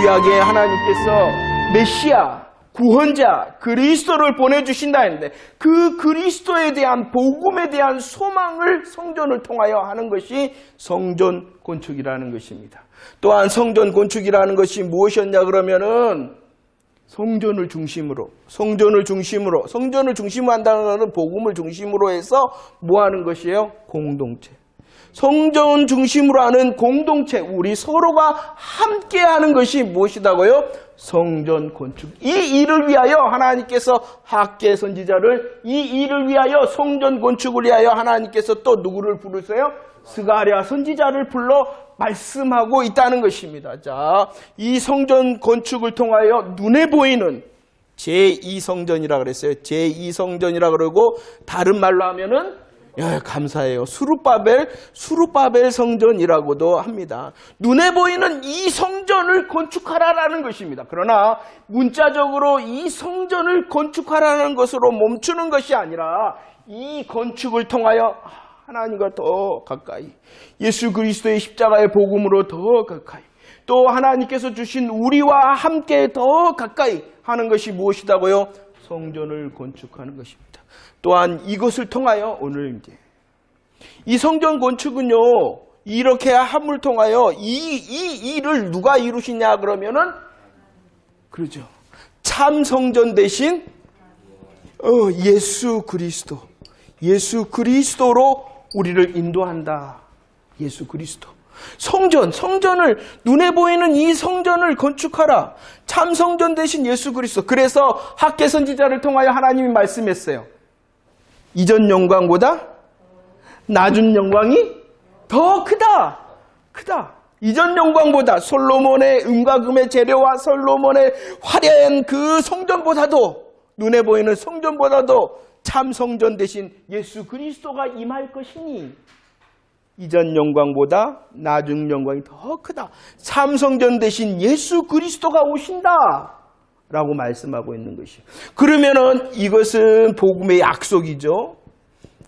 구약에 하나님께서 메시아, 구원자, 그리스도를 보내주신다 했는데 그 그리스도에 대한 복음에 대한 소망을 성전을 통하여 하는 것이 성전 건축이라는 것입니다. 또한 성전 건축이라는 것이 무엇이었냐 그러면은 성전을 중심으로 한다는 것은 복음을 중심으로 해서 뭐 하는 것이에요? 공동체. 성전 중심으로 하는 공동체, 우리 서로가 함께 하는 것이 무엇이다고요? 성전 건축. 이 일을 위하여 하나님께서 학계 선지자를, 이 일을 위하여 성전 건축을 위하여 하나님께서 또 누구를 부르세요? 스가랴 선지자를 불러 말씀하고 있다는 것입니다. 자, 이 성전 건축을 통하여 눈에 보이는 제2성전이라 그랬어요. 제2성전이라 그러고 다른 말로 하면은 감사해요. 수룹바벨 성전이라고도 합니다. 눈에 보이는 이 성전을 건축하라라는 것입니다. 그러나 문자적으로 이 성전을 건축하라는 것으로 멈추는 것이 아니라 이 건축을 통하여 하나님과 더 가까이, 예수 그리스도의 십자가의 복음으로 더 가까이, 또 하나님께서 주신 우리와 함께 더 가까이 하는 것이 무엇이다고요? 성전을 건축하는 것입니다. 또한 이것을 통하여 오늘 이제 이 성전 건축은요, 이렇게 함을 통하여 이 일을 누가 이루시냐 그러면은 그러죠. 참 성전 대신 예수 그리스도로 우리를 인도한다. 예수 그리스도. 성전을 눈에 보이는 이 성전을 건축하라. 참 성전 대신 예수 그리스도. 그래서 학계 선지자를 통하여 하나님이 말씀했어요. 이전 영광보다 낮은 영광이 더 크다. 이전 영광보다 솔로몬의 은과 금의 재료와 솔로몬의 화려한 그 성전보다도, 눈에 보이는 성전보다도 참 성전 대신 예수 그리스도가 임할 것이니 이전 영광보다 낮은 영광이 더 크다. 참 성전 대신 예수 그리스도가 오신다 라고 말씀하고 있는 것이에요. 그러면은 이것은 복음의 약속이죠.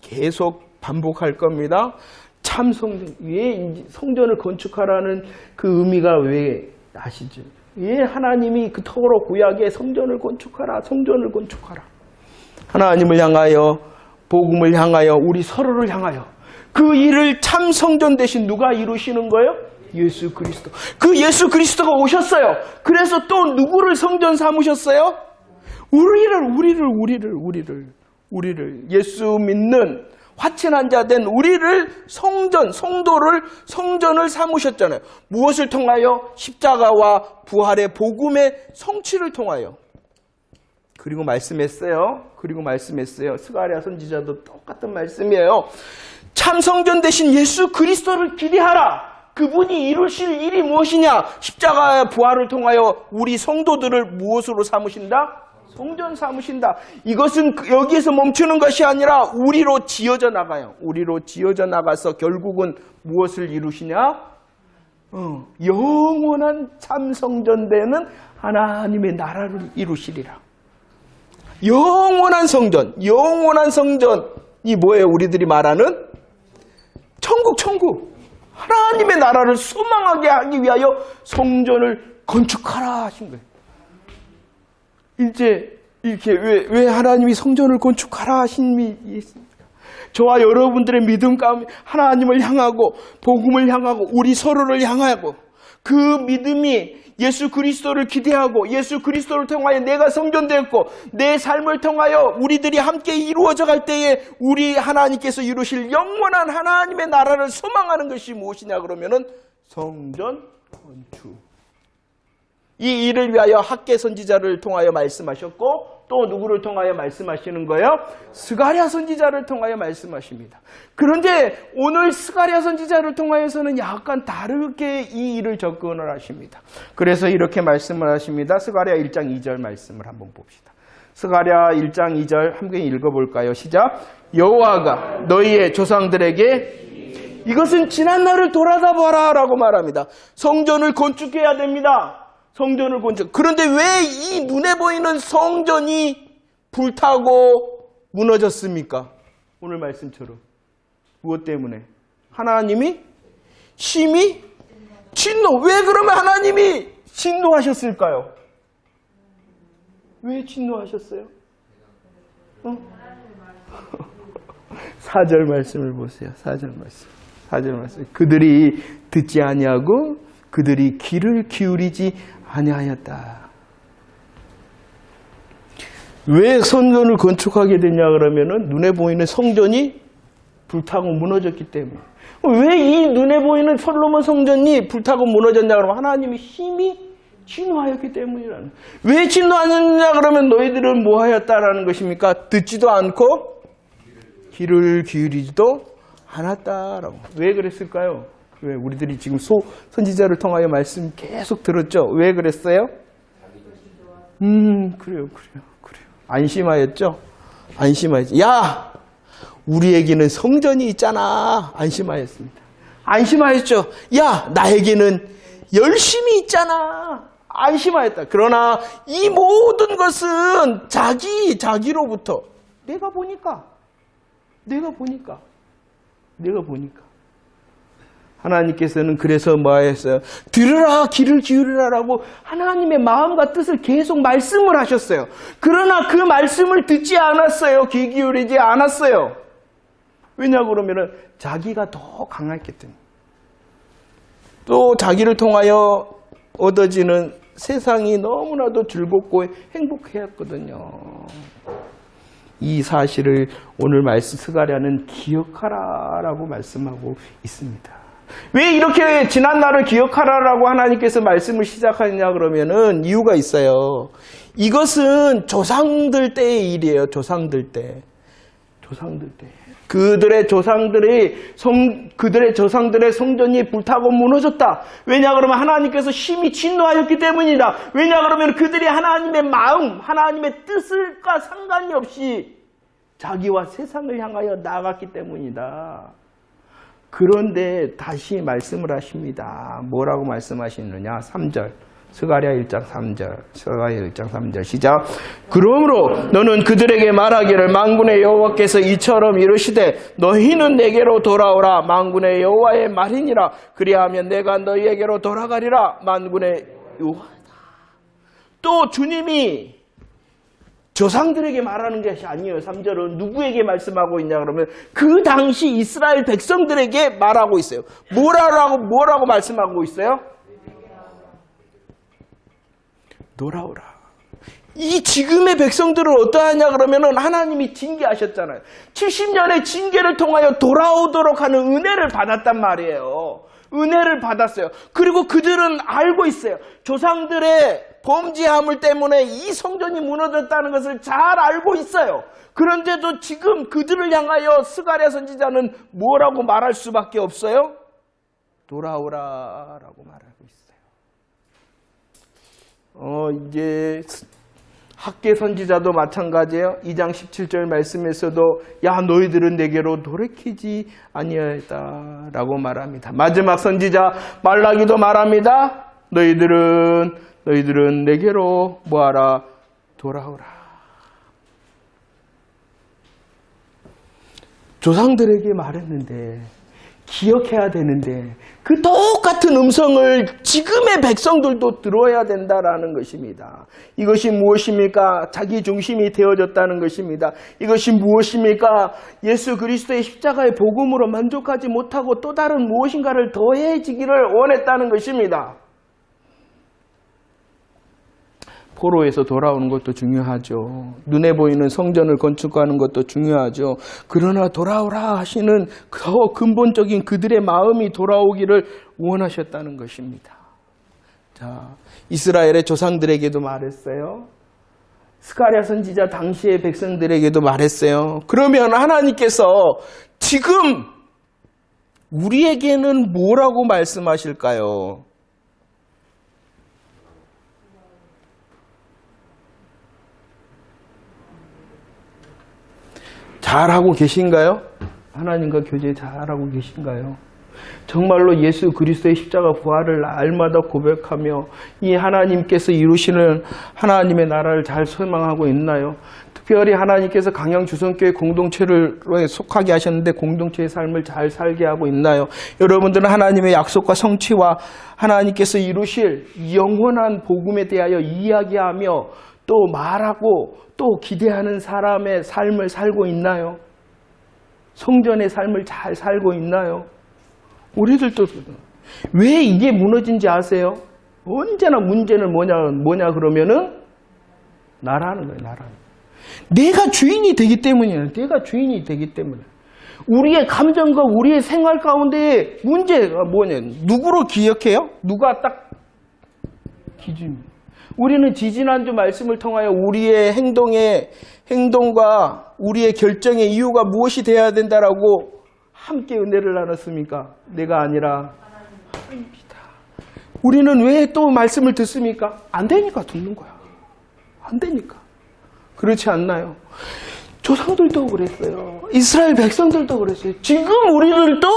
계속 반복할 겁니다. 참 성전, 왜 성전을 건축하라는 그 의미가 왜 아시죠? 왜 하나님이 그토록 구약에 성전을 건축하라. 하나님을 향하여, 복음을 향하여, 우리 서로를 향하여 그 일을 참 성전 대신 누가 이루시는 거예요? 예수 그리스도. 그 예수 그리스도가 오셨어요. 그래서 또 누구를 성전 삼으셨어요? 우리를 예수 믿는 화친한 자 된 우리를 성전을 삼으셨잖아요. 무엇을 통하여? 십자가와 부활의 복음의 성취를 통하여. 그리고 말씀했어요. 스가랴 선지자도 똑같은 말씀이에요. 참 성전 대신 예수 그리스도를 기대하라. 그분이 이루실 일이 무엇이냐? 십자가의 부활을 통하여 우리 성도들을 무엇으로 삼으신다? 성전 삼으신다. 이것은 여기에서 멈추는 것이 아니라 우리로 지어져 나가요. 우리로 지어져 나가서 결국은 무엇을 이루시냐? 영원한 참 성전되는 하나님의 나라를 이루시리라. 영원한 성전이 뭐예요? 우리들이 말하는 천국. 하나님의 나라를 소망하게 하기 위하여 성전을 건축하라 하신 거예요. 이제 이렇게 왜 하나님이 성전을 건축하라 하신 일이 있습니까? 저와 여러분들의 믿음 가운데 하나님을 향하고 복음을 향하고 우리 서로를 향하고 그 믿음이 예수 그리스도를 기대하고 예수 그리스도를 통하여 내가 성전되었고 내 삶을 통하여 우리들이 함께 이루어져 갈 때에 우리 하나님께서 이루실 영원한 하나님의 나라를 소망하는 것이 무엇이냐 그러면은 성전 건축. 이 일을 위하여 학계 선지자를 통하여 말씀하셨고 또 누구를 통하여 말씀하시는 거예요? 스가랴 선지자를 통하여 말씀하십니다. 그런데 오늘 스가랴 선지자를 통하여서는 약간 다르게 이 일을 접근을 하십니다. 그래서 이렇게 말씀을 하십니다. 스가랴 1장 2절 말씀을 한번 봅시다. 스가랴 1장 2절 함께 읽어볼까요? 시작. 여호와가 너희의 조상들에게 이것은 지난 날을 돌아다 봐라 라고 말합니다. 성전을 건축해야 됩니다. 성전을 건축. 그런데 왜 이 눈에 보이는 성전이 불타고 무너졌습니까? 오늘 말씀처럼. 무엇 때문에? 하나님이 심히 진노. 왜 그러면 하나님이 진노하셨을까요? 왜 진노하셨어요? 4절 말씀을 보세요. 4절 말씀. 그들이 듣지 아니하고 그들이 귀를 기울이지 아니하였다. 왜 성전을 건축하게 됐냐 그러면은 눈에 보이는 성전이 불타고 무너졌기 때문에. 왜 이 눈에 보이는 솔로몬 성전이 불타고 무너졌냐 그러면 하나님이 심히 진노하였기 때문이라는. 왜 진노하느냐 그러면 너희들은 뭐 하였다라는 것입니까? 듣지도 않고 귀를 기울이지도 않았다라고. 왜 그랬을까요? 왜 우리들이 지금 선지자를 통하여 말씀 계속 들었죠? 왜 그랬어요? 그래요. 안심하였죠? 야! 우리에게는 성전이 있잖아. 안심하였죠? 야! 나에게는 열심이 있잖아. 안심하였다. 그러나 이 모든 것은 자기로부터 내가 보니까 하나님께서는 그래서 뭐 하였어요? 들으라, 귀를 기울이라라고 하나님의 마음과 뜻을 계속 말씀을 하셨어요. 그러나 그 말씀을 듣지 않았어요. 귀 기울이지 않았어요. 왜냐 그러면은 자기가 더 강했기 때문에. 또 자기를 통하여 얻어지는 세상이 너무나도 즐겁고 행복했거든요. 이 사실을 오늘 말씀 스가랴는 기억하라라고 말씀하고 있습니다. 왜 이렇게 지난 날을 기억하라라고 하나님께서 말씀을 시작하느냐 그러면은 이유가 있어요. 이것은 조상들 때의 일이에요. 조상들 때. 그들의 조상들의 성전이 불타고 무너졌다. 왜냐 그러면 하나님께서 심히 진노하였기 때문이다. 왜냐 그러면 그들이 하나님의 마음, 하나님의 뜻과 상관이 없이 자기와 세상을 향하여 나아갔기 때문이다. 그런데 다시 말씀을 하십니다. 뭐라고 말씀하시느냐? 3절. 스가랴 1장 3절 시작. 그러므로 너는 그들에게 말하기를 만군의 여호와께서 이처럼 이르시되 너희는 내게로 돌아오라. 만군의 여호와의 말이니라. 그리하면 내가 너희에게로 돌아가리라. 만군의 여호와다. 또 주님이 조상들에게 말하는 것이 아니에요. 3절은 누구에게 말씀하고 있냐 그러면 그 당시 이스라엘 백성들에게 말하고 있어요. 뭐라고 말씀하고 있어요? 돌아오라. 이 지금의 백성들은 어떠하냐 그러면은 하나님이 징계하셨잖아요. 70년의 징계를 통하여 돌아오도록 하는 은혜를 받았단 말이에요. 은혜를 받았어요. 그리고 그들은 알고 있어요. 조상들의 범죄함을 때문에 이 성전이 무너졌다는 것을 잘 알고 있어요. 그런데도 지금 그들을 향하여 스가랴 선지자는 뭐라고 말할 수밖에 없어요? 돌아오라라고 말하고 있어요. 이제 학개 선지자도 마찬가지예요. 2장 17절 말씀에서도 야 너희들은 내게로 돌이키지 아니하였다라고 말합니다. 마지막 선지자 말라기도 말합니다. 너희들은 내게로 뭐하라? 돌아오라. 조상들에게 말했는데 기억해야 되는데 그 똑같은 음성을 지금의 백성들도 들어야 된다라는 것입니다. 이것이 무엇입니까? 자기 중심이 되어졌다는 것입니다. 이것이 무엇입니까? 예수 그리스도의 십자가의 복음으로 만족하지 못하고 또 다른 무엇인가를 더해지기를 원했다는 것입니다. 포로에서 돌아오는 것도 중요하죠. 눈에 보이는 성전을 건축하는 것도 중요하죠. 그러나 돌아오라 하시는 더 근본적인 그들의 마음이 돌아오기를 원하셨다는 것입니다. 자, 이스라엘의 조상들에게도 말했어요. 스가랴 선지자 당시의 백성들에게도 말했어요. 그러면 하나님께서 지금 우리에게는 뭐라고 말씀하실까요? 잘하고 계신가요? 하나님과 교제 잘하고 계신가요? 정말로 예수 그리스도의 십자가 부활을 날마다 고백하며 이 하나님께서 이루시는 하나님의 나라를 잘 소망하고 있나요? 특별히 하나님께서 강양주성교회 공동체를 속하게 하셨는데 공동체의 삶을 잘 살게 하고 있나요? 여러분들은 하나님의 약속과 성취와 하나님께서 이루실 영원한 복음에 대하여 이야기하며 또 말하고 또 기대하는 사람의 삶을 살고 있나요? 성전의 삶을 잘 살고 있나요? 우리들도 왜 이게 무너진지 아세요? 언제나 문제는 뭐냐 그러면은 나라는 거예요. 나라는. 내가 주인이 되기 때문이에요. 내가 주인이 되기 때문에. 우리의 감정과 우리의 생활 가운데 문제가 뭐냐? 누구로 기억해요? 누가 딱 기준입니다. 우리는 지지난주 말씀을 통하여 우리의 행동과 우리의 결정의 이유가 무엇이 되어야 된다라고 함께 은혜를 나눴습니까? 내가 아니라 하나님이다. 우리는 왜 또 말씀을 듣습니까? 안 되니까 듣는 거야. 안 되니까. 그렇지 않나요? 조상들도 그랬어요. 이스라엘 백성들도 그랬어요. 지금 우리들도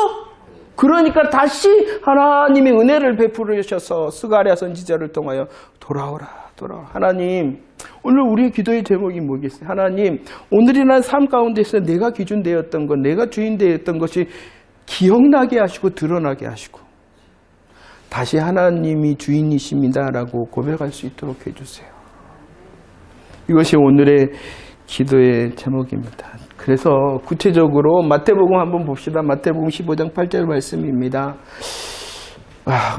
그러니까 다시 하나님의 은혜를 베풀으셔서 스가랴 선지자를 통하여 돌아오라. 하나님, 오늘 우리의 기도의 제목이 뭐겠어요? 하나님, 오늘이란 삶 가운데서 내가 기준되었던 것, 내가 주인되었던 것이 기억나게 하시고 드러나게 하시고 다시 하나님이 주인이십니다라고 고백할 수 있도록 해주세요. 이것이 오늘의 기도의 제목입니다. 그래서 구체적으로 마태복음 한번 봅시다. 마태복음 15장 8절 말씀입니다.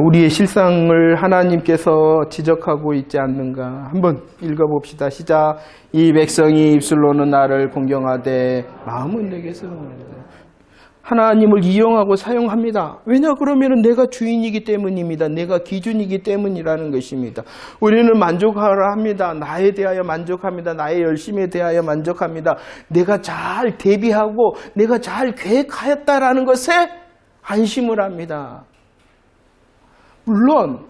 우리의 실상을 하나님께서 지적하고 있지 않는가 한번 읽어봅시다. 시작. 이 백성이 입술로는 나를 공경하되 마음은 내게서 하나님을 이용하고 사용합니다. 왜냐 그러면 내가 주인이기 때문입니다. 내가 기준이기 때문이라는 것입니다. 우리는 만족하라 합니다. 나에 대하여 만족합니다. 나의 열심에 대하여 만족합니다. 내가 잘 대비하고 내가 잘 계획하였다라는 것에 안심을 합니다. 물론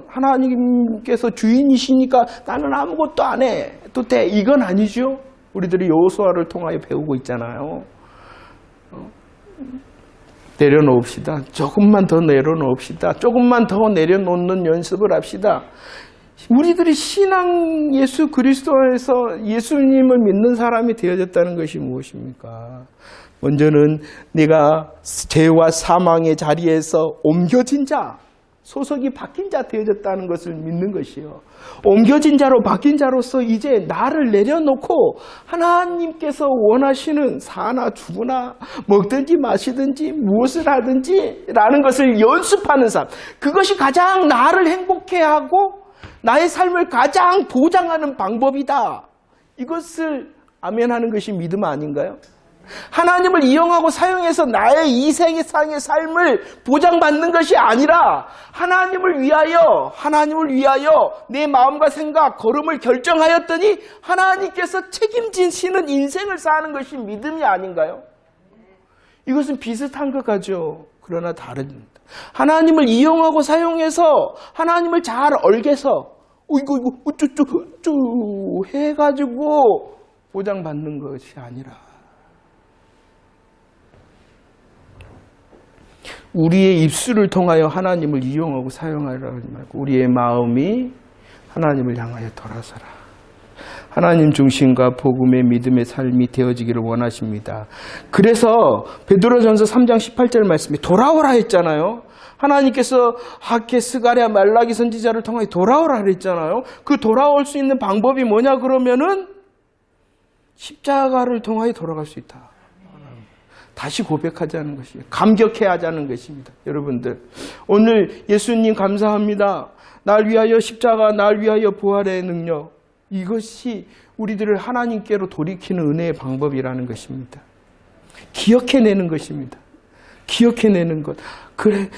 하나님께서 주인이시니까 나는 아무것도 안 해도 돼. 이건 아니죠. 우리들이 여호수아를 통하여 배우고 있잖아요. 내려놓읍시다. 조금만 더 내려놓읍시다. 조금만 더 내려놓는 연습을 합시다. 우리들이 신앙 예수 그리스도에서 예수님을 믿는 사람이 되어졌다는 것이 무엇입니까? 먼저는 내가 죄와 사망의 자리에서 옮겨진 자, 소속이 바뀐 자 되어졌다는 것을 믿는 것이요. 옮겨진 자로 바뀐 자로서 이제 나를 내려놓고 하나님께서 원하시는 사나 죽으나 먹든지 마시든지 무엇을 하든지 라는 것을 연습하는 삶. 그것이 가장 나를 행복해 하고 나의 삶을 가장 보장하는 방법이다. 이것을 아멘하는 것이 믿음 아닌가요? 하나님을 이용하고 사용해서 나의 이 세상의 삶을 보장받는 것이 아니라 하나님을 위하여 내 마음과 생각, 걸음을 결정하였더니 하나님께서 책임지시는 인생을 사는 것이 믿음이 아닌가요? 이것은 비슷한 것 같죠. 그러나 다릅니다. 하나님을 이용하고 사용해서 하나님을 잘 얼개서 이거 우쭈쭈 해가지고 보장받는 것이 아니라 우리의 입술을 통하여 하나님을 이용하고 사용하라는 말고 우리의 마음이 하나님을 향하여 돌아서라. 하나님 중심과 복음의 믿음의 삶이 되어지기를 원하십니다. 그래서 베드로전서 3장 18절 말씀에 돌아오라 했잖아요. 하나님께서 하게 스가랴 말라기 선지자를 통하여 돌아오라 그랬잖아요. 그 돌아올 수 있는 방법이 뭐냐 그러면은 십자가를 통하여 돌아갈 수 있다. 다시 고백하자는 것이에요. 감격해야 하자는 것입니다. 여러분들 오늘 예수님 감사합니다. 날 위하여 십자가, 날 위하여 부활의 능력, 이것이 우리들을 하나님께로 돌이키는 은혜의 방법이라는 것입니다. 기억해내는 것입니다. 기억해내는 것. 그래,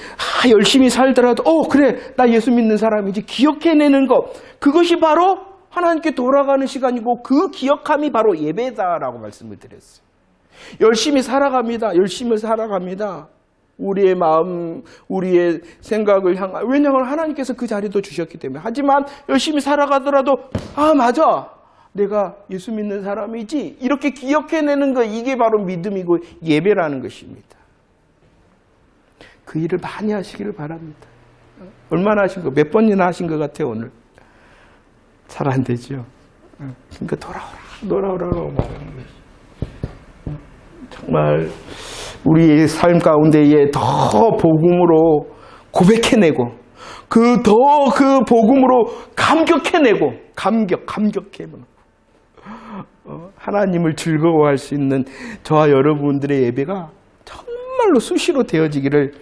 열심히 살더라도 그래 나 예수 믿는 사람이지. 기억해내는 것. 그것이 바로 하나님께 돌아가는 시간이고 그 기억함이 바로 예배다라고 말씀을 드렸어요. 열심히 살아갑니다. 우리의 마음, 우리의 생각을 향한, 왜냐하면 하나님께서 그 자리도 주셨기 때문에. 하지만 열심히 살아가더라도 맞아, 내가 예수 믿는 사람이지, 이렇게 기억해내는 거, 이게 바로 믿음이고 예배라는 것입니다. 그 일을 많이 하시기를 바랍니다. 얼마나 하신 거, 몇 번이나 하신 것 같아요. 오늘 잘 안 되죠. 그러니까 돌아오라. 돌아오라고 말하는 것이. 정말 우리의 삶 가운데에 더 복음으로 고백해내고 그 복음으로 감격해내고 감격해내고 하나님을 즐거워할 수 있는 저와 여러분들의 예배가 정말로 수시로 되어지기를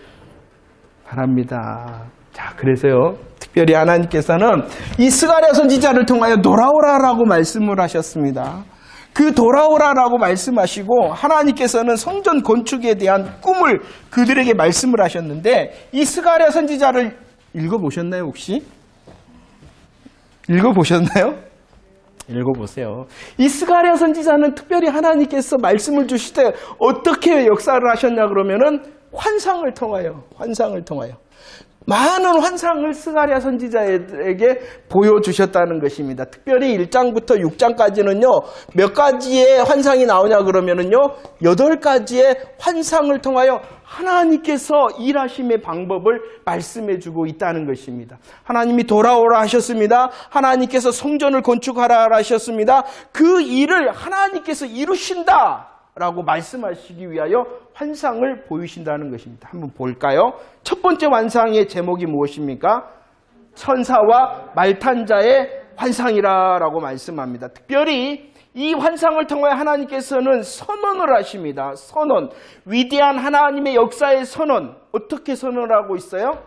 바랍니다. 자, 그래서요, 특별히 하나님께서는 이 스가랴 선지자를 통하여 돌아오라라고 말씀을 하셨습니다. 그 돌아오라라고 말씀하시고 하나님께서는 성전 건축에 대한 꿈을 그들에게 말씀을 하셨는데 이 스가랴 선지자를 읽어보셨나요, 혹시? 읽어보셨나요? 읽어보세요. 이 스가랴 선지자는 특별히 하나님께서 말씀을 주실 때 어떻게 역사를 하셨냐 그러면은 환상을 통하여 많은 환상을 스가랴 선지자에게 보여주셨다는 것입니다. 특별히 1장부터 6장까지는요, 몇 가지의 환상이 나오냐 그러면은요, 8가지의 환상을 통하여 하나님께서 일하심의 방법을 말씀해주고 있다는 것입니다. 하나님이 돌아오라 하셨습니다. 하나님께서 성전을 건축하라 하셨습니다. 그 일을 하나님께서 이루신다 라고 말씀하시기 위하여 환상을 보이신다는 것입니다. 한번 볼까요? 첫 번째 환상의 제목이 무엇입니까? 천사와 말탄자의 환상이라고 말씀합니다. 특별히 이 환상을 통해 하나님께서는 선언을 하십니다. 선언, 위대한 하나님의 역사의 선언. 어떻게 선언하고 있어요?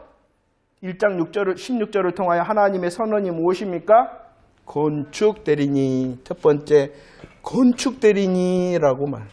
1장 16절을 통하여 하나님의 선언이 무엇입니까? 건축되리니. 첫 번째, 건축되리니라고 말.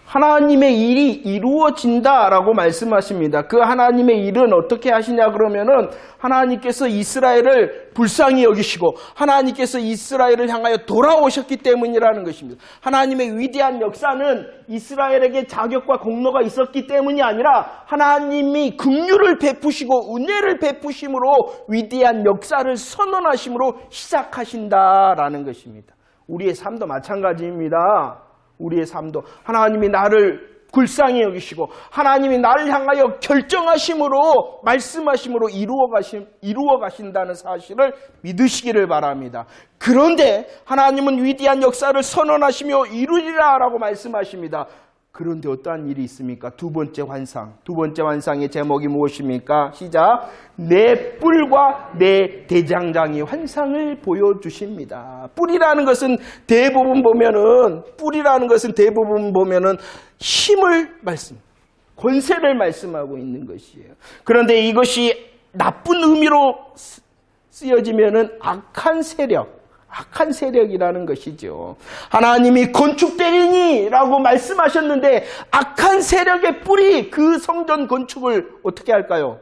하나님의 일이 이루어진다라고 말씀하십니다. 그 하나님의 일은 어떻게 하시냐 그러면은 하나님께서 이스라엘을 불쌍히 여기시고 하나님께서 이스라엘을 향하여 돌아오셨기 때문이라는 것입니다. 하나님의 위대한 역사는 이스라엘에게 자격과 공로가 있었기 때문이 아니라 하나님이 긍휼을 베푸시고 은혜를 베푸심으로 위대한 역사를 선언하심으로 시작하신다라는 것입니다. 우리의 삶도 마찬가지입니다. 우리의 삶도 하나님이 나를 불쌍히 여기시고 하나님이 나를 향하여 결정하심으로 말씀하심으로 이루어 가신다는 사실을 믿으시기를 바랍니다. 그런데 하나님은 위대한 역사를 선언하시며 이루리라 라고 말씀하십니다. 그런데 어떠한 일이 있습니까? 두 번째 환상의 제목이 무엇입니까? 시작. 내 뿔과 내 대장장이 환상을 보여주십니다. 뿔이라는 것은 대부분 보면은 힘을 권세를 말씀하고 있는 것이에요. 그런데 이것이 나쁜 의미로 쓰여지면은 악한 세력이라는 것이죠. 하나님이 건축되리니라고 말씀하셨는데 악한 세력의 뿔이 그 성전 건축을 어떻게 할까요?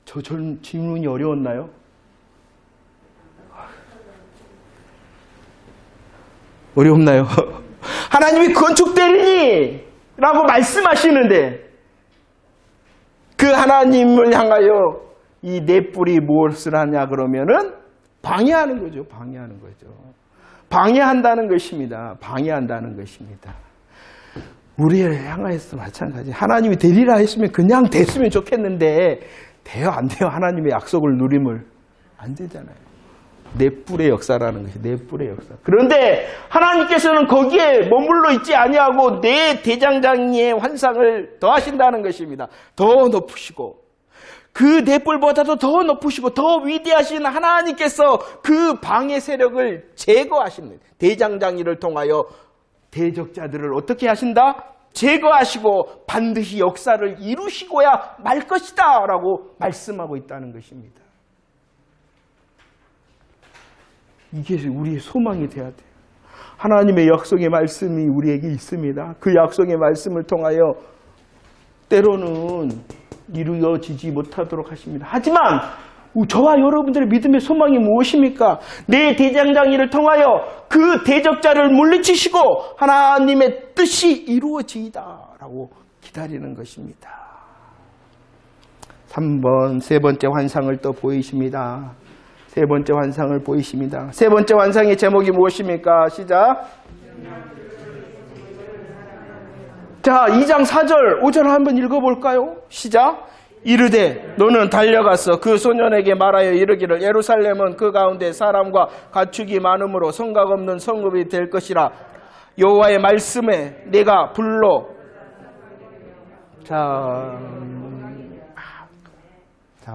전 질문이 어려웠나요? 어렵나요? 하나님이 건축되리니라고 말씀하시는데 그 하나님을 향하여 이 내 뿔이 무엇을 하냐 그러면은 방해하는 거죠. 방해한다는 것입니다. 우리를 향하여서 마찬가지. 하나님이 되리라 했으면 그냥 됐으면 좋겠는데 돼요 안 돼요? 하나님의 약속을 누림을 안 되잖아요. 내 뿔의 역사라는 것이 내 뿔의 역사. 그런데 하나님께서는 거기에 머물러 있지 아니하고 내 대장장이의 환상을 더하신다는 것입니다. 더 높으시고 그 내 뿔보다도 더 높으시고 더 위대하신 하나님께서 그 방해 세력을 제거하시는 대장장이를 통하여 대적자들을 어떻게 하신다? 제거하시고 반드시 역사를 이루시고야 말 것이다 라고 말씀하고 있다는 것입니다. 이게 우리의 소망이 돼야 돼요. 하나님의 약속의 말씀이 우리에게 있습니다. 그 약속의 말씀을 통하여 때로는 이루어지지 못하도록 하십니다. 하지만 저와 여러분들의 믿음의 소망이 무엇입니까? 내 대장장이를 통하여 그 대적자를 물리치시고 하나님의 뜻이 이루어지이다라고 기다리는 것입니다. 3번, 세 번째 환상을 또 보이십니다. 세 번째 환상을 보이십니다. 세 번째 환상의 제목이 무엇입니까? 시작. 자, 2장 4절, 5절 한번 읽어볼까요? 시작. 이르되 너는 달려가서 그 소년에게 말하여 이르기를 예루살렘은 그 가운데 사람과 가축이 많으므로 성곽 없는 성읍이 될 것이라. 여호와의 말씀에 내가 불러. 자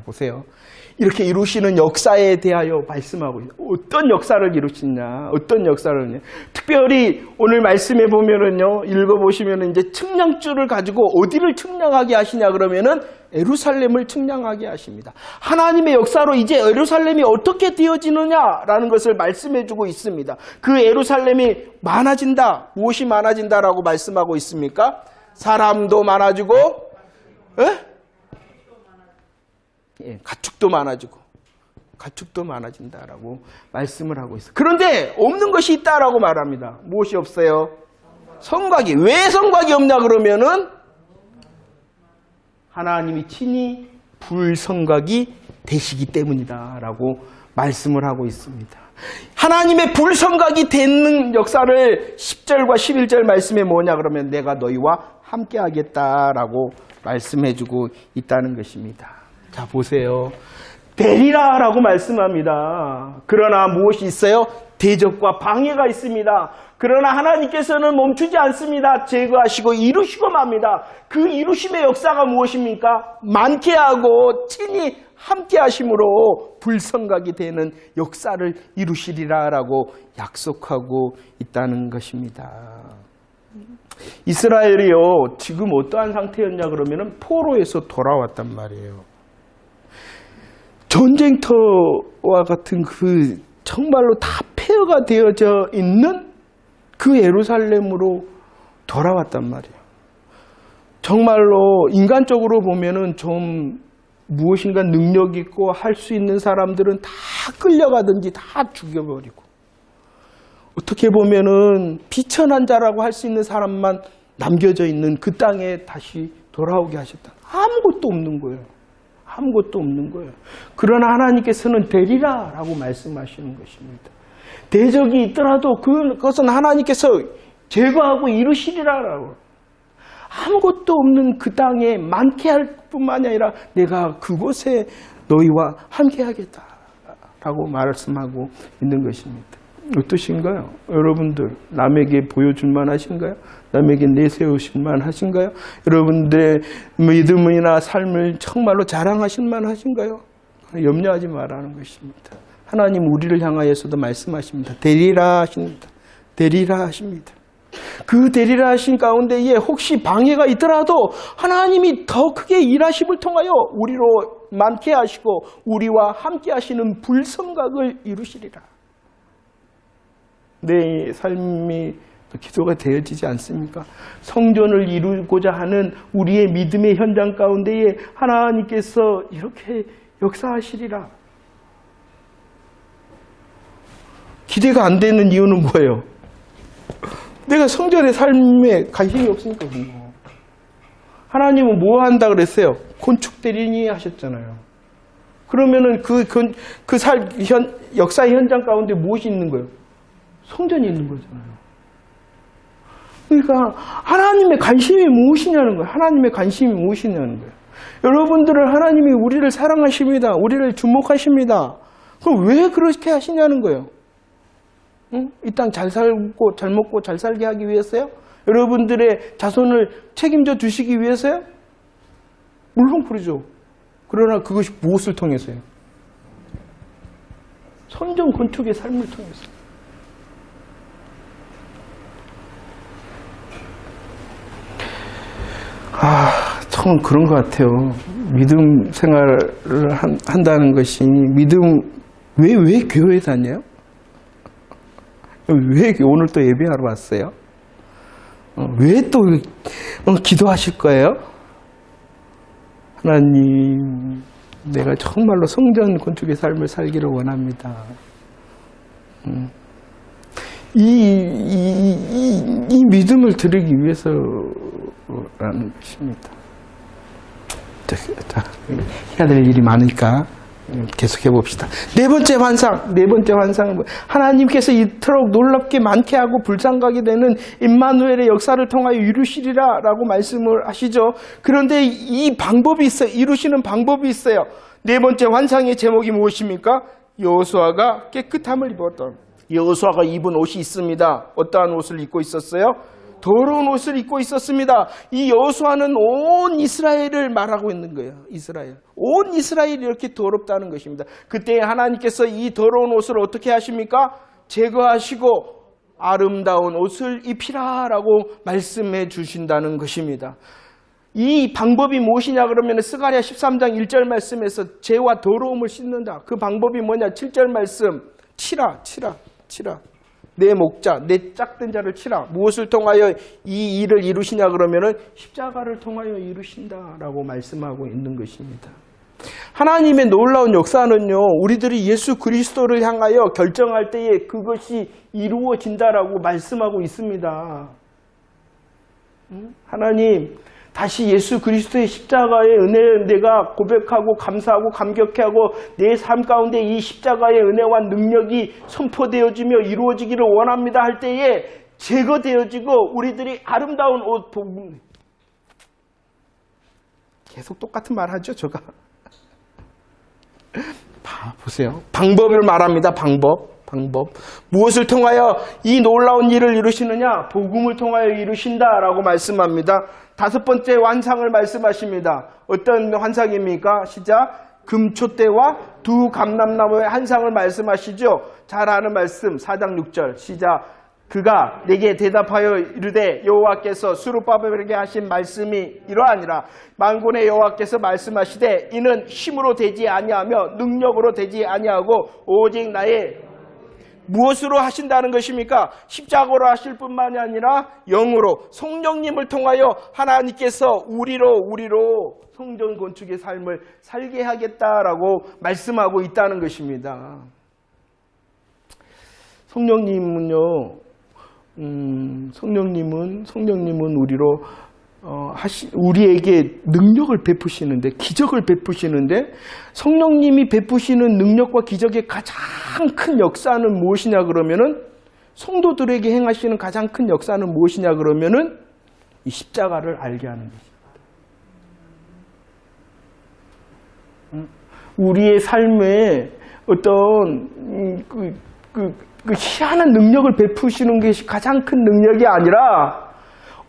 보세요. 이렇게 이루시는 역사에 대하여 말씀하고 있어요. 어떤 역사를 이루시냐, 어떤 역사를. 특별히 오늘 말씀해 보면은요, 읽어보시면은 이제 측량줄을 가지고 어디를 측량하게 하시냐 그러면은 예루살렘을 측량하게 하십니다. 하나님의 역사로 이제 예루살렘이 어떻게 되어지느냐라는 것을 말씀해 주고 있습니다. 그 예루살렘이 많아진다. 무엇이 많아진다라고 말씀하고 있습니까? 사람도 많아지고, 가축도 많아진다라고 말씀을 하고 있어요. 그런데 없는 것이 있다라고 말합니다. 무엇이 없어요? 성곽이. 왜 성곽이 없냐 그러면은 하나님이 친히 불성곽이 되시기 때문이다라고 말씀을 하고 있습니다. 하나님의 불성곽이 되는 역사를 10절과 11절 말씀에 뭐냐 그러면 내가 너희와 함께 하겠다라고 말씀해주고 있다는 것입니다. 자 보세요. 되리라라고 말씀합니다. 그러나 무엇이 있어요? 대적과 방해가 있습니다. 그러나 하나님께서는 멈추지 않습니다. 제거하시고 이루시고 맙니다. 그 이루심의 역사가 무엇입니까? 많게 하고 친히 함께 하심으로 불성각이 되는 역사를 이루시리라라고 약속하고 있다는 것입니다. 이스라엘이요, 지금 어떠한 상태였냐 그러면은 포로에서 돌아왔단 말이에요. 전쟁터와 같은 그 정말로 다 폐허가 되어져 있는 그 예루살렘으로 돌아왔단 말이에요. 정말로 인간적으로 보면은 좀 무엇인가 능력 있고 할 수 있는 사람들은 다 끌려가든지 다 죽여버리고, 어떻게 보면은 비천한 자라고 할 수 있는 사람만 남겨져 있는 그 땅에 다시 돌아오게 하셨다. 아무것도 없는 거예요. 아무것도 없는 거예요. 그러나 하나님께서는 되리라라고 말씀하시는 것입니다. 대적이 있더라도 그것은 하나님께서 제거하고 이루시리라라고. 아무것도 없는 그 땅에 많게 할 뿐만이 아니라 내가 그곳에 너희와 함께 하겠다라고 말씀하고 있는 것입니다. 어떠신가요? 여러분들 남에게 보여줄만 하신가요? 남에게 내세우실만 하신가요? 여러분들의 믿음이나 삶을 정말로 자랑하실만 하신가요? 염려하지 말라는 것입니다. 하나님 우리를 향하여서도 말씀하십니다. 되리라 하십니다. 되리라 하십니다. 그 되리라 하신 가운데에 혹시 방해가 있더라도 하나님이 더 크게 일하심을 통하여 우리로 많게 하시고 우리와 함께 하시는 불성각을 이루시리라. 내 삶이 기도가 되어지지 않습니까? 성전을 이루고자 하는 우리의 믿음의 현장 가운데에 하나님께서 이렇게 역사하시리라. 기대가 안 되는 이유는 뭐예요? 내가 성전의 삶에 관심이 없으니까 그런 거. 하나님은 뭐 한다 그랬어요? 건축 대리인이 하셨잖아요. 그러면은 역사의 현장 가운데 무엇이 있는 거예요? 성전이 있는 거잖아요. 그러니까 하나님의 관심이 무엇이냐는 거예요. 하나님의 관심이 무엇이냐는 거예요. 여러분들은 하나님이 우리를 사랑하십니다. 우리를 주목하십니다. 그럼 왜 그렇게 하시냐는 거예요. 응? 이 땅 잘 살고 잘 먹고 잘 살게 하기 위해서요? 여러분들의 자손을 책임져 주시기 위해서요? 물론 그러죠. 그러나 그것이 무엇을 통해서요? 성전 건축의 삶을 통해서. 참 그런 것 같아요. 믿음 생활을 한다는 것이, 왜 교회 다녀요? 왜 오늘 또 예배하러 왔어요? 왜 또 기도하실 거예요? 하나님, 내가 정말로 성전 건축의 삶을 살기를 원합니다. 이 믿음을 드리기 위해서라는 것입니다. 자, 해야 될 일이 많으니까 계속해 봅시다. 네 번째 환상은 뭐예요? 하나님께서 이토록 놀랍게 많게 하고 불쌍하게 되는 임마누엘의 역사를 통하여 이루시리라 라고 말씀을 하시죠. 그런데 이 방법이 있어요. 이루시는 방법이 있어요. 네 번째 환상의 제목이 무엇입니까? 여호수아가 깨끗함을 입었던. 여호수아가 입은 옷이 있습니다. 어떠한 옷을 입고 있었어요? 더러운 옷을 입고 있었습니다. 이 여호수아는 온 이스라엘을 말하고 있는 거예요. 이스라엘. 온 이스라엘이 이렇게 더럽다는 것입니다. 그때 하나님께서 이 더러운 옷을 어떻게 하십니까? 제거하시고 아름다운 옷을 입히라 라고 말씀해 주신다는 것입니다. 이 방법이 무엇이냐 그러면 스가랴 13장 1절 말씀에서 죄와 더러움을 씻는다. 그 방법이 뭐냐? 7절 말씀. 치라. 내 목자, 내 짝든 자를 치라. 무엇을 통하여 이 일을 이루시냐 그러면은 십자가를 통하여 이루신다라고 말씀하고 있는 것입니다. 하나님의 놀라운 역사는요, 우리들이 예수 그리스도를 향하여 결정할 때에 그것이 이루어진다라고 말씀하고 있습니다. 하나님, 다시 예수 그리스도의 십자가의 은혜를 내가 고백하고 감사하고 감격해하고 내 삶 가운데 이 십자가의 은혜와 능력이 선포되어지며 이루어지기를 원합니다 할 때에 제거되어지고 우리들이 아름다운 옷 복음. 계속 똑같은 말 하죠, 제가. 보세요. 방법을 말합니다. 방법. 무엇을 통하여 이 놀라운 일을 이루시느냐? 복음을 통하여 이루신다라고 말씀합니다. 다섯 번째 환상을 말씀하십니다. 어떤 환상입니까? 시작. 금초대와 두 감람나무의 환상을 말씀하시죠. 잘 아는 말씀 4장 6절 시작. 그가 내게 대답하여 이르되 여호와께서 스룹바벨에게 하신 말씀이 이러하니라. 만군의 여호와께서 말씀하시되 이는 힘으로 되지 아니하며 능력으로 되지 아니하고 오직 나의 무엇으로 하신다는 것입니까? 십자가로 하실 뿐만이 아니라 영으로 성령님을 통하여 하나님께서 우리로 성전 건축의 삶을 살게 하겠다라고 말씀하고 있다는 것입니다. 성령님은 우리로 우리에게 능력을 베푸시는데, 기적을 베푸시는데, 성령님이 베푸시는 능력과 기적의 가장 큰 역사는 무엇이냐 그러면은, 성도들에게 행하시는 가장 큰 역사는 무엇이냐 그러면은 이 십자가를 알게 하는 것입니다. 우리의 삶에 어떤 그 희한한 능력을 베푸시는 것이 가장 큰 능력이 아니라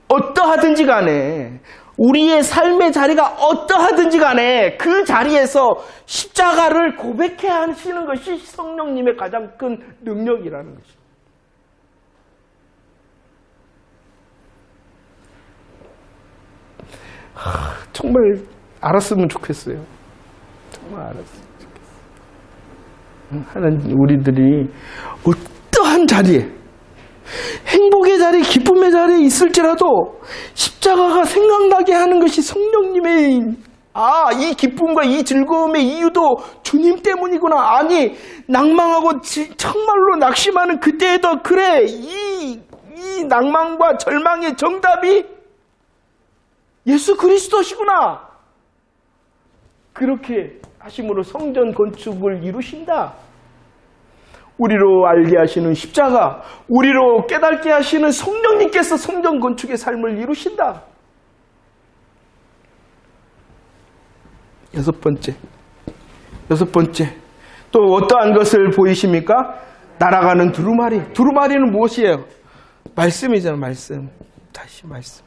어떠하든지 간에 우리의 삶의 자리가 어떠하든지 간에 그 자리에서 십자가를 고백해 하시는 것이 성령님의 가장 큰 능력이라는 것입니다. 정말 알았으면 좋겠어요. 정말 알았으면 좋겠어요. 하나님, 우리들이 어떠한 자리에, 행복의 자리, 기쁨의 자리에 있을지라도 십자가가 생각나게 하는 것이 성령님의, 이 기쁨과 이 즐거움의 이유도 주님 때문이구나. 아니, 낭망하고 정말로 낙심하는 그때에도 그래, 이 낭망과 절망의 정답이 예수 그리스도시구나. 그렇게 하심으로 성전 건축을 이루신다. 우리로 알게 하시는 십자가, 우리로 깨닫게 하시는 성령님께서 성전 건축의 삶을 이루신다. 여섯 번째. 또 어떠한 것을 보이십니까? 날아가는 두루마리. 두루마리는 무엇이에요? 말씀이잖아요, 말씀. 다시 말씀.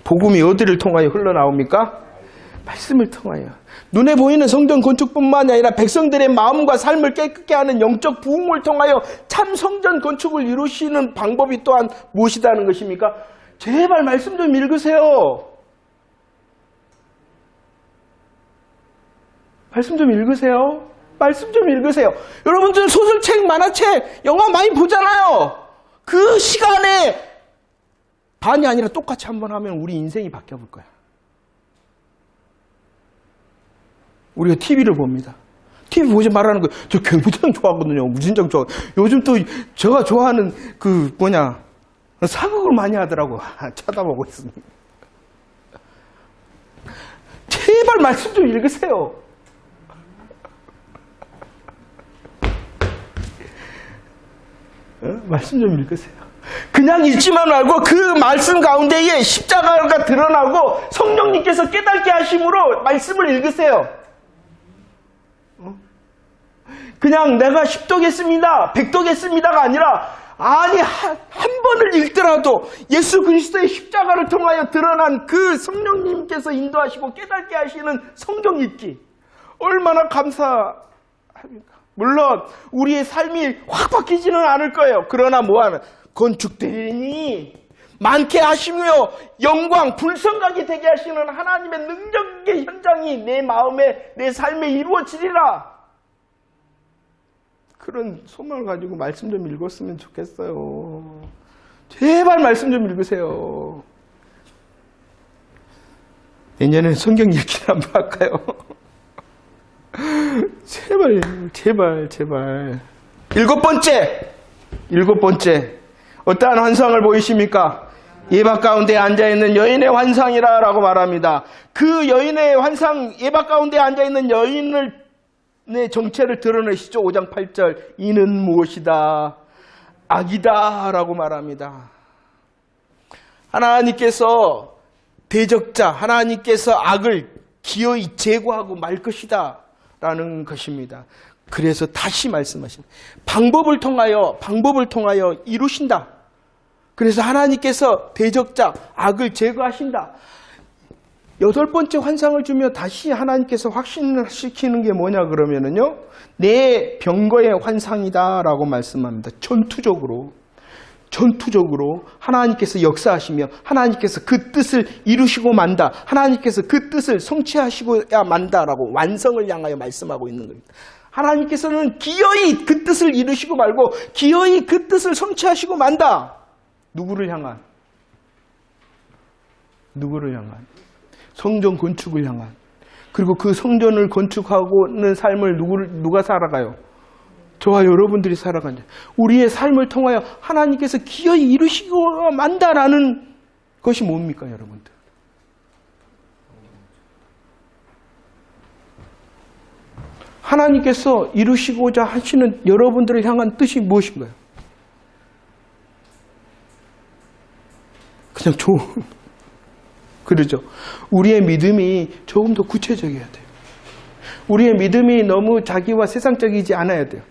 복음이 어디를 통하여 흘러나옵니까? 말씀을 통하여. 눈에 보이는 성전 건축뿐만 아니라 백성들의 마음과 삶을 깨끗게 하는 영적 부흥을 통하여 참 성전 건축을 이루시는 방법이 또한 무엇이라는 것입니까? 제발 말씀 좀 읽으세요. 말씀 좀 읽으세요. 말씀 좀 읽으세요. 여러분들 소설책, 만화책, 영화 많이 보잖아요. 그 시간에 반이 아니라 똑같이 한번 하면 우리 인생이 바뀌어볼 거야. 우리가 TV를 봅니다. TV 보지 말라는 거, 저 굉장히 좋아하거든요. 무진장 좋아. 요즘 또 제가 좋아하는 사극을 많이 하더라고. 쳐다보고 있습니다. 제발 제발 말씀 좀 읽으세요. 말씀 좀 읽으세요. 그냥 읽지만 말고 그 말씀 가운데에 십자가가 드러나고 성령님께서 깨닫게 하심으로 말씀을 읽으세요. 그냥 내가 10독했습니다, 100독했습니다가 아니라 아니 한 번을 읽더라도 예수 그리스도의 십자가를 통하여 드러난 그 성령님께서 인도하시고 깨닫게 하시는 성경 읽기 얼마나 감사합니까? 물론 우리의 삶이 확 바뀌지는 않을 거예요. 그러나 뭐하는 건축되니 많게 하시며 영광 불성각이 되게 하시는 하나님의 능력의 현장이 내 마음에 내 삶에 이루어지리라. 그런 소망을 가지고 말씀 좀 읽었으면 좋겠어요. 제발 말씀 좀 읽으세요. 내년엔 성경 읽기를 한번 할까요? 제발. 일곱 번째. 어떠한 환상을 보이십니까? 예박 가운데 앉아있는 여인의 환상이라 라고 말합니다. 그 여인의 환상, 예박 가운데 앉아있는 여인을 내 정체를 드러내시죠. 5장 8절 이는 무엇이다? 악이다 라고 말합니다. 하나님께서 대적자, 하나님께서 악을 기어이 제거하고 말 것이다 라는 것입니다. 그래서 다시 말씀하십니다. 방법을 통하여 이루신다. 그래서 하나님께서 대적자, 악을 제거하신다. 8번째 환상을 주며 다시 하나님께서 확신시키는 게 뭐냐 그러면은요, 내 병거의 환상이다 라고 말씀합니다. 전투적으로 하나님께서 역사하시며 하나님께서 그 뜻을 이루시고 만다, 하나님께서 그 뜻을 성취하시고야 만다라고 완성을 향하여 말씀하고 있는 겁니다. 하나님께서는 기어이 그 뜻을 이루시고 말고 기어이 그 뜻을 성취하시고 만다. 누구를 향한? 성전 건축을 향한. 그리고 그 성전을 건축하고는 삶을 누가 살아가요? 저와 여러분들이 살아가는. 우리의 삶을 통하여 하나님께서 기어이 이루시고 만다라는 것이 뭡니까, 여러분들? 하나님께서 이루시고자 하시는 여러분들을 향한 뜻이 무엇인가요? 그냥 그러죠. 우리의 믿음이 조금 더 구체적이어야 돼요. 우리의 믿음이 너무 자기와 세상적이지 않아야 돼요.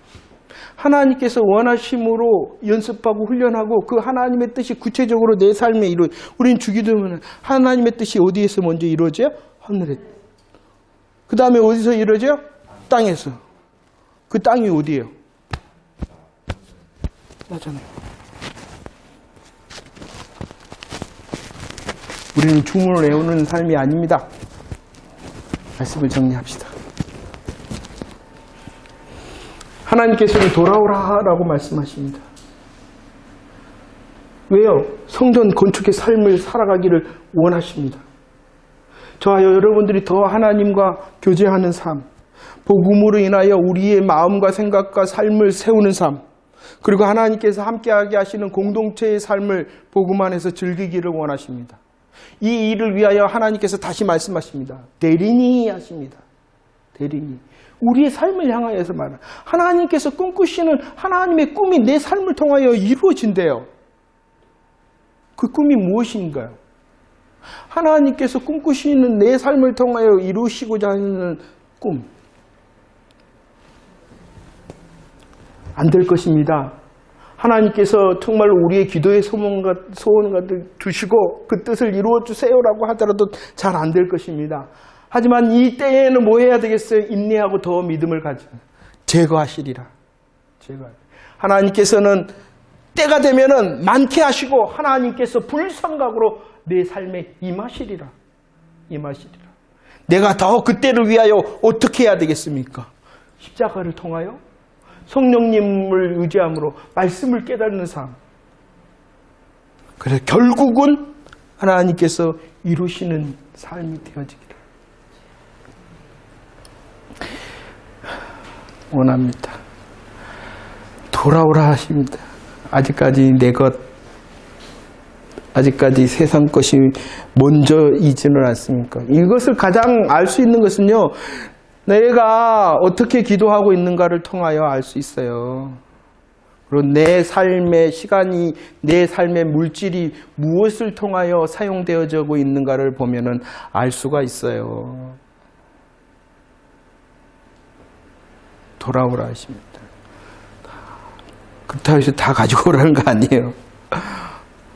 하나님께서 원하심으로 연습하고 훈련하고 그 하나님의 뜻이 구체적으로 내 삶에 우리는 주기도면 하나님의 뜻이 어디에서 먼저 이루어져요? 하늘에. 그 다음에 어디서 이루어져요? 땅에서. 그 땅이 어디예요? 나잖아요. 우리는 주문을 외우는 삶이 아닙니다. 말씀을 정리합시다. 하나님께서는 돌아오라 라고 말씀하십니다. 왜요? 성전 건축의 삶을 살아가기를 원하십니다. 저와 여러분들이 더 하나님과 교제하는 삶, 복음으로 인하여 우리의 마음과 생각과 삶을 세우는 삶, 그리고 하나님께서 함께하게 하시는 공동체의 삶을 복음 안에서 즐기기를 원하십니다. 이 일을 위하여 하나님께서 다시 말씀하십니다. 대리니 하십니다. 대리니. 우리의 삶을 향하여서 말합니다. 하나님께서 꿈꾸시는 하나님의 꿈이 내 삶을 통하여 이루어진대요. 그 꿈이 무엇인가요? 하나님께서 꿈꾸시는 내 삶을 통하여 이루시고자 하는 꿈. 안 될 것입니다. 하나님께서 정말 우리의 기도의 소원과 주시고 그 뜻을 이루어 주세요라고 하더라도 잘 안 될 것입니다. 하지만 이 때에는 뭐 해야 되겠어요? 인내하고 더 믿음을 가지고 제거하시리라. 하나님께서는 때가 되면은 많게 하시고 하나님께서 불성각으로 내 삶에 임하시리라. 내가 더 그때를 위하여 어떻게 해야 되겠습니까? 십자가를 통하여 성령님을 의지함으로 말씀을 깨닫는 삶. 그래서 결국은 하나님께서 이루시는 삶이 되어지기를 원합니다. 돌아오라 하십니다. 아직까지 내 것 아직까지 세상 것이 먼저이지는 않습니까? 이것을 가장 알 수 있는 것은요, 내가 어떻게 기도하고 있는가를 통하여 알 수 있어요. 그리고 내 삶의 시간이, 내 삶의 물질이 무엇을 통하여 사용되어지고 있는가를 보면은 알 수가 있어요. 돌아오라 하십니다. 그렇다고 해서 다 가지고 오라는 거 아니에요.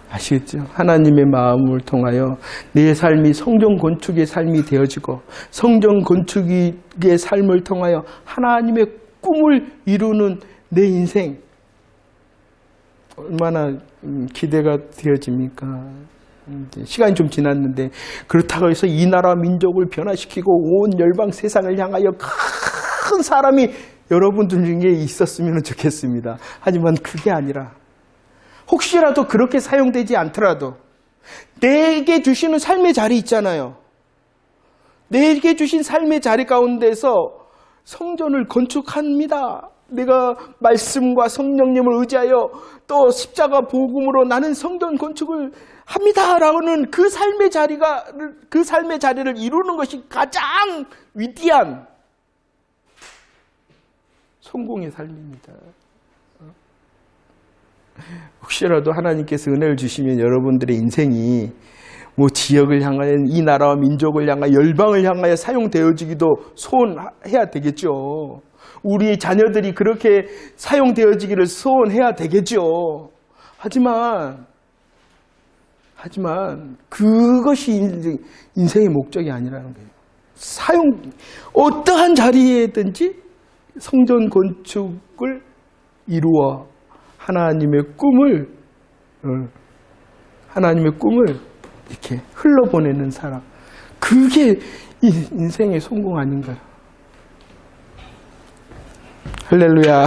아시겠죠? 하나님의 마음을 통하여 내 삶이 성전 건축의 삶이 되어지고, 성전 건축의 삶을 통하여 하나님의 꿈을 이루는 내 인생, 얼마나 기대가 되어집니까? 시간이 좀 지났는데, 그렇다고 해서 이 나라 민족을 변화시키고 온 열방 세상을 향하여 큰 사람이 여러분들 중에 있었으면 좋겠습니다. 하지만 그게 아니라, 혹시라도 그렇게 사용되지 않더라도 내게 주시는 삶의 자리 있잖아요. 내게 주신 삶의 자리 가운데서 성전을 건축합니다. 내가 말씀과 성령님을 의지하여 또 십자가 복음으로 나는 성전 건축을 합니다라는 그 삶의 자리를 이루는 것이 가장 위대한 성공의 삶입니다. 혹시라도 하나님께서 은혜를 주시면 여러분들의 인생이 뭐 지역을 향하여, 이 나라와 민족을 향하여, 열방을 향하여 사용되어지기도 소원해야 되겠죠. 우리 자녀들이 그렇게 사용되어지기를 소원해야 되겠죠. 하지만 그것이 인생의 목적이 아니라는 거예요. 어떠한 자리에든지 성전 건축을 이루어 하나님의 꿈을 이렇게 흘러보내는 사람, 그게 인생의 성공 아닌가요? 할렐루야.